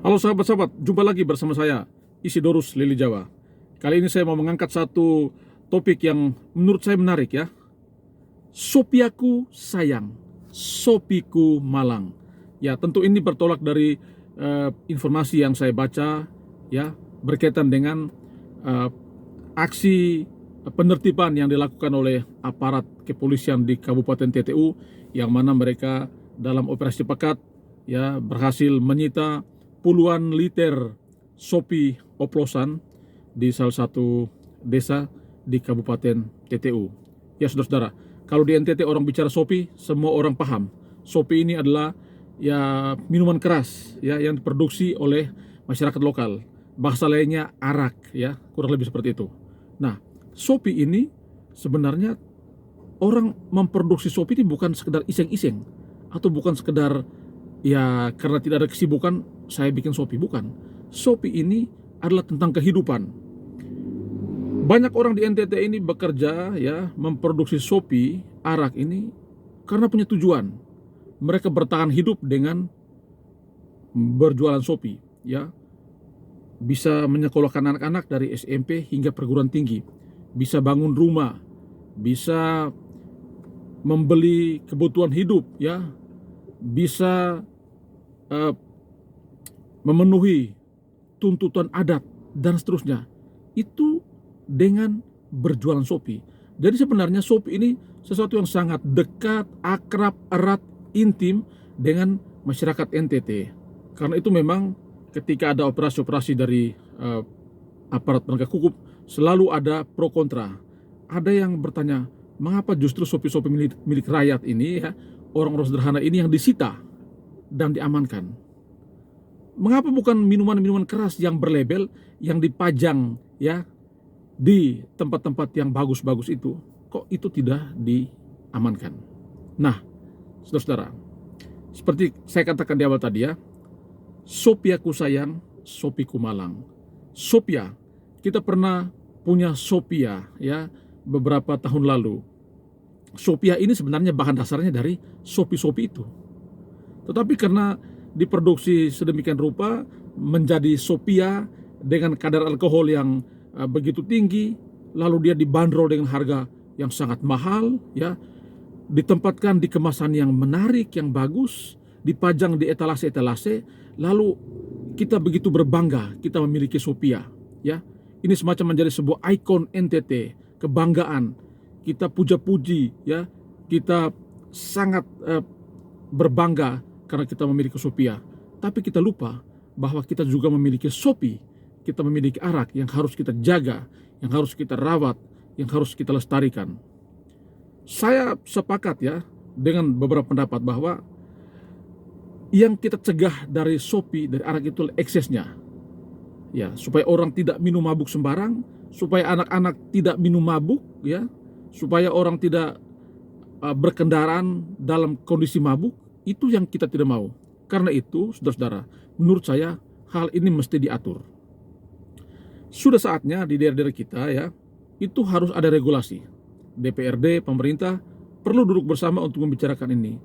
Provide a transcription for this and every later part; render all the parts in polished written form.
Halo sahabat-sahabat, jumpa lagi bersama saya, Isidorus Lili Jawa. Kali ini saya mau mengangkat satu topik yang menurut saya menarik ya. Sopiaku sayang, Sopiku malang. Ya, tentu ini bertolak dari informasi yang saya baca ya, berkaitan dengan aksi penertiban yang dilakukan oleh aparat kepolisian di Kabupaten TTU, yang mana mereka dalam operasi pekat ya berhasil menyita puluhan liter sopi oplosan di salah satu desa di Kabupaten TTU. Ya saudara-saudara, kalau di NTT orang bicara sopi, semua orang paham. Sopi ini adalah ya minuman keras ya yang diproduksi oleh masyarakat lokal. Bahasa lainnya arak ya, kurang lebih seperti itu. Nah, sopi ini sebenarnya orang memproduksi sopi ini bukan sekedar iseng-iseng atau bukan sekedar ya karena tidak ada kesibukan saya bikin sopi, bukan. Sopi ini adalah tentang kehidupan. Banyak orang di NTT ini bekerja ya memproduksi sopi, arak ini karena punya tujuan. Mereka bertahan hidup dengan berjualan sopi ya. Bisa menyekolahkan anak-anak dari SMP hingga perguruan tinggi. Bisa bangun rumah, bisa membeli kebutuhan hidup ya. Bisa memenuhi tuntutan adat dan seterusnya, itu dengan berjualan sopi. Jadi sebenarnya sopi ini sesuatu yang sangat dekat, akrab, erat, intim dengan masyarakat NTT. Karena itu memang ketika ada operasi-operasi dari aparat penegak hukum, selalu ada pro kontra. Ada yang bertanya, mengapa justru sopi-sopi milik rakyat ini ya, orang-orang sederhana ini yang disita dan diamankan? Mengapa bukan minuman-minuman keras yang berlabel, yang dipajang ya di tempat-tempat yang bagus-bagus itu, kok itu tidak diamankan? Nah, saudara-saudara, seperti saya katakan di awal tadi ya, sopiaku sayang, sopiku malang. Sopia, kita pernah punya sopia ya beberapa tahun lalu. Sopia ini sebenarnya bahan dasarnya dari sopi-sopi itu. Tetapi karena diproduksi sedemikian rupa menjadi sopia dengan kadar alkohol yang begitu tinggi, lalu dia dibanderol dengan harga yang sangat mahal ya, ditempatkan di kemasan yang menarik, yang bagus, dipajang di etalase-etalase, lalu kita begitu berbangga kita memiliki sopia ya. Ini semacam menjadi sebuah ikon NTT, kebanggaan. Kita puja-puji ya, kita sangat berbangga karena kita memiliki sopia. Tapi kita lupa bahwa kita juga memiliki sopi, kita memiliki arak yang harus kita jaga, yang harus kita rawat, yang harus kita lestarikan. Saya sepakat ya dengan beberapa pendapat bahwa yang kita cegah dari sopi, dari arak itu eksesnya. Ya, supaya orang tidak minum mabuk sembarang, supaya anak-anak tidak minum mabuk ya, supaya orang tidak berkendaraan dalam kondisi mabuk, itu yang kita tidak mau. Karena itu, saudara-saudara, menurut saya hal ini mesti diatur. Sudah saatnya di daerah-daerah kita ya, itu harus ada regulasi. DPRD, pemerintah perlu duduk bersama untuk membicarakan ini.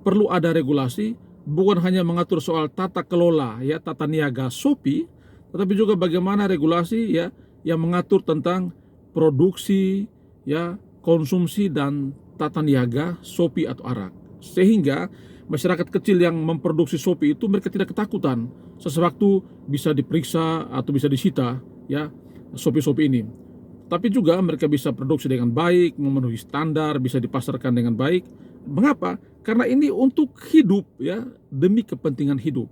Perlu ada regulasi, bukan hanya mengatur soal tata kelola ya, tata niaga sopi, tetapi juga bagaimana regulasi ya yang mengatur tentang produksi ya, konsumsi dan tata niaga sopi atau arak. Sehingga masyarakat kecil yang memproduksi sopi itu mereka tidak ketakutan sewaktu bisa diperiksa atau bisa disita ya sopi-sopi ini. Tapi juga mereka bisa produksi dengan baik, memenuhi standar, bisa dipasarkan dengan baik. Mengapa? Karena ini untuk hidup ya, demi kepentingan hidup.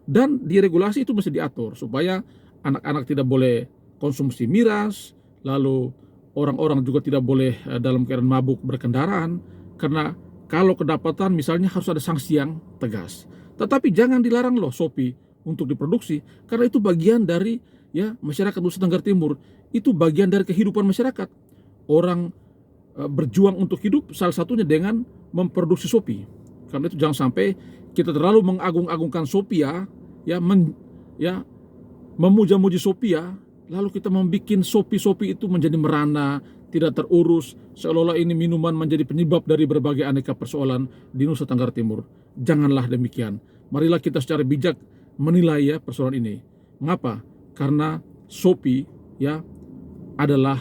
Dan di regulasi itu mesti diatur supaya anak-anak tidak boleh konsumsi miras, lalu orang-orang juga tidak boleh dalam keadaan mabuk berkendaraan, karena kalau kedapatan misalnya harus ada sanksi yang tegas. Tetapi jangan dilarang loh sopi untuk diproduksi, karena itu bagian dari ya masyarakat Nusa Tenggara Timur, itu bagian dari kehidupan masyarakat. Orang berjuang untuk hidup salah satunya dengan memproduksi sopi. Karena itu jangan sampai kita terlalu mengagung-agungkan sopia ya, memuja-muji sopia, lalu kita membuat sopi-sopi itu menjadi merana, tidak terurus, seolah-olah ini minuman menjadi penyebab dari berbagai aneka persoalan di Nusa Tenggara Timur. Janganlah demikian. Marilah kita secara bijak menilai ya persoalan ini. Mengapa? Karena Shopee ya adalah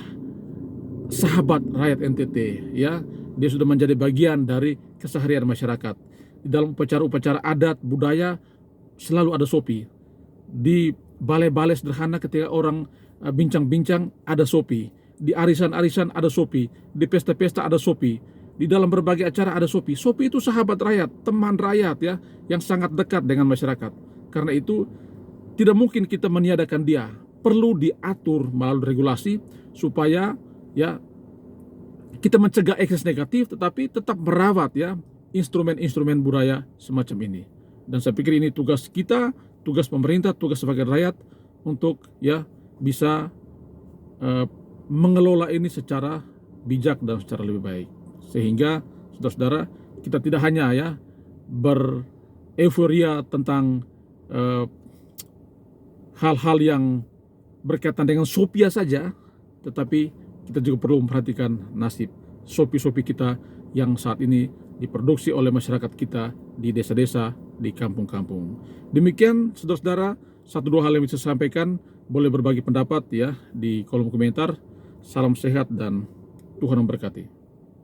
sahabat rakyat NTT ya. Dia sudah menjadi bagian dari keseharian masyarakat. Di dalam upacara-upacara adat budaya selalu ada Shopee. Di balai-balai sederhana ketika orang bincang-bincang ada Shopee. Di arisan-arisan ada Shopee. Di pesta-pesta ada Shopee. Di dalam berbagai acara ada Shopee. Shopee itu sahabat rakyat, teman rakyat ya, yang sangat dekat dengan masyarakat. Karena itu tidak mungkin kita meniadakan dia. Perlu diatur melalui regulasi supaya ya kita mencegah ekses negatif, tetapi tetap merawat ya instrumen-instrumen budaya semacam ini. Dan saya pikir ini tugas kita, tugas pemerintah, tugas sebagai rakyat untuk ya bisa mengelola ini secara bijak dan secara lebih baik. Sehingga saudara-saudara kita tidak hanya ya bereuforia tentang hal-hal yang berkaitan dengan Shopee saja, tetapi kita juga perlu memperhatikan nasib Shopee kita yang saat ini diproduksi oleh masyarakat kita di desa-desa, di kampung-kampung. Demikian saudara-saudara, satu dua hal yang bisa saya sampaikan, boleh berbagi pendapat ya di kolom komentar. Salam sehat dan Tuhan memberkati.